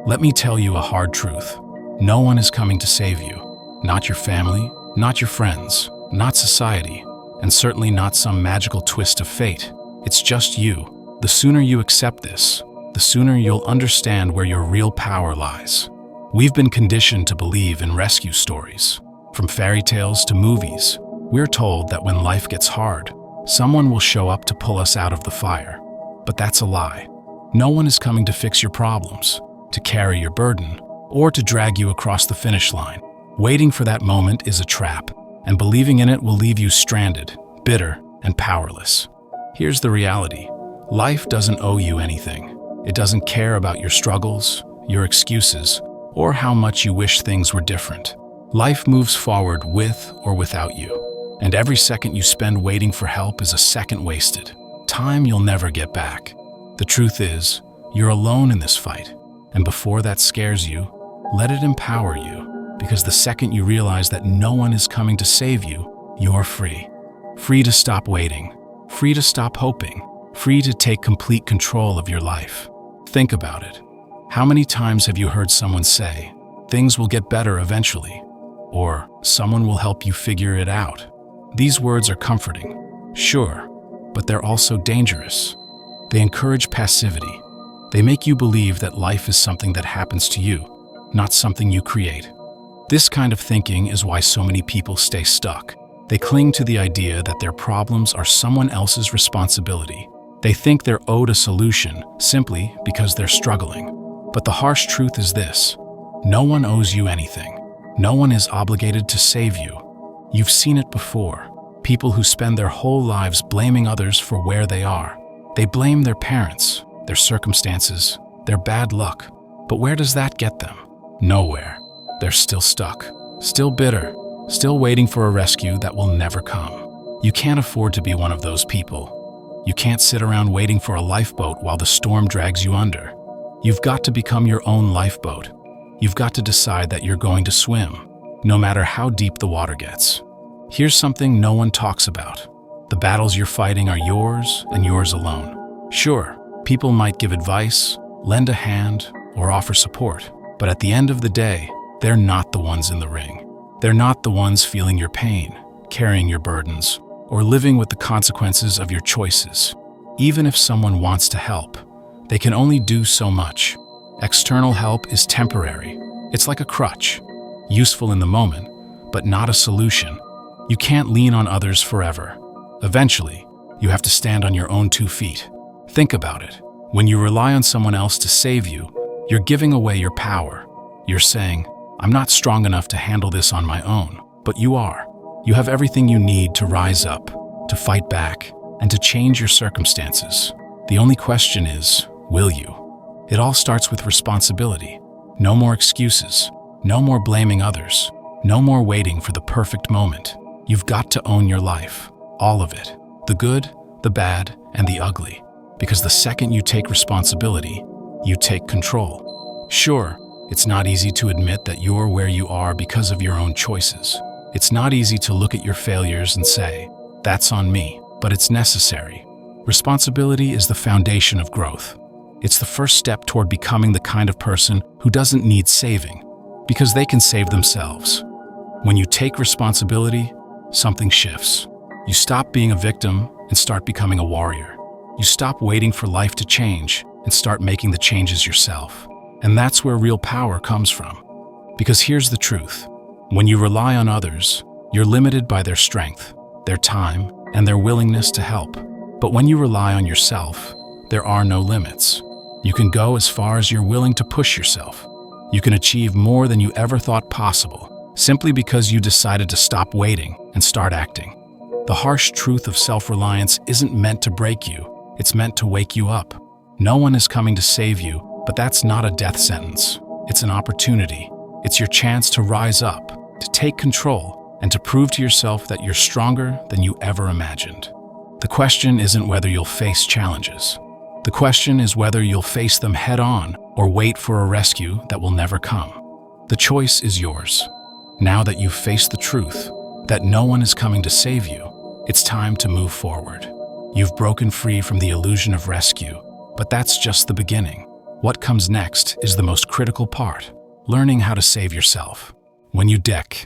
Let me tell you a hard truth. No one is coming to save you. Not your family, not your friends, not society, and certainly not some magical twist of fate. It's just you. The sooner you accept this, the sooner you'll understand where your real power lies. We've been conditioned to believe in rescue stories. From fairy tales to movies, we're told that when life gets hard, someone will show up to pull us out of the fire. But that's a lie. No one is coming to fix your problems, to carry your burden, or to drag you across the finish line. Waiting for that moment is a trap, and believing in it will leave you stranded, bitter, and powerless. Here's the reality. Life doesn't owe you anything. It doesn't care about your struggles, your excuses, or how much you wish things were different. Life moves forward with or without you, and every second you spend waiting for help is a second wasted. Time you'll never get back. The truth is, you're alone in this fight, and before that scares you, let it empower you, because the second you realize that no one is coming to save you, you're free. Free to stop waiting, free to stop hoping, free to take complete control of your life. Think about it. How many times have you heard someone say, "Things will get better eventually," or "Someone will help you figure it out"? These words are comforting, sure, but they're also dangerous. They encourage passivity. They make you believe that life is something that happens to you, not something you create. This kind of thinking is why so many people stay stuck. They cling to the idea that their problems are someone else's responsibility. They think they're owed a solution simply because they're struggling. But the harsh truth is this: no one owes you anything. No one is obligated to save you. You've seen it before. People who spend their whole lives blaming others for where they are. They blame their parents, their circumstances, their bad luck. But where does that get them? Nowhere. They're still stuck, still bitter, still waiting for a rescue that will never come. You can't afford to be one of those people. You can't sit around waiting for a lifeboat while the storm drags you under. You've got to become your own lifeboat. You've got to decide that you're going to swim, no matter how deep the water gets. Here's something no one talks about. The battles you're fighting are yours and yours alone. Sure, people might give advice, lend a hand, or offer support, but at the end of the day, they're not the ones in the ring. They're not the ones feeling your pain, carrying your burdens, or living with the consequences of your choices. Even if someone wants to help, they can only do so much. External help is temporary. It's like a crutch, useful in the moment, but not a solution. You can't lean on others forever. Eventually, you have to stand on your own 2 feet. Think about it. When you rely on someone else to save you, you're giving away your power. You're saying, "I'm not strong enough to handle this on my own," but you are. You have everything you need to rise up, to fight back, and to change your circumstances. The only question is, will you? It all starts with responsibility. No more excuses. No more blaming others. No more waiting for the perfect moment. You've got to own your life. All of it. The good, the bad, and the ugly. Because the second you take responsibility, you take control. Sure, it's not easy to admit that you're where you are because of your own choices. It's not easy to look at your failures and say, "That's on me," but it's necessary. Responsibility is the foundation of growth. It's the first step toward becoming the kind of person who doesn't need saving, because they can save themselves. When you take responsibility, something shifts. You stop being a victim and start becoming a warrior. You stop waiting for life to change and start making the changes yourself. And that's where real power comes from. Because here's the truth. When you rely on others, you're limited by their strength, their time, and their willingness to help. But when you rely on yourself, there are no limits. You can go as far as you're willing to push yourself. You can achieve more than you ever thought possible, simply because you decided to stop waiting and start acting. The harsh truth of self-reliance isn't meant to break you, it's meant to wake you up. No one is coming to save you, but that's not a death sentence. It's an opportunity. It's your chance to rise up, to take control, and to prove to yourself that you're stronger than you ever imagined. The question isn't whether you'll face challenges. The question is whether you'll face them head-on or wait for a rescue that will never come. The choice is yours. Now that you've faced the truth, that no one is coming to save you, it's time to move forward. You've broken free from the illusion of rescue, but that's just the beginning. What comes next is the most critical part, learning how to save yourself. When you deck,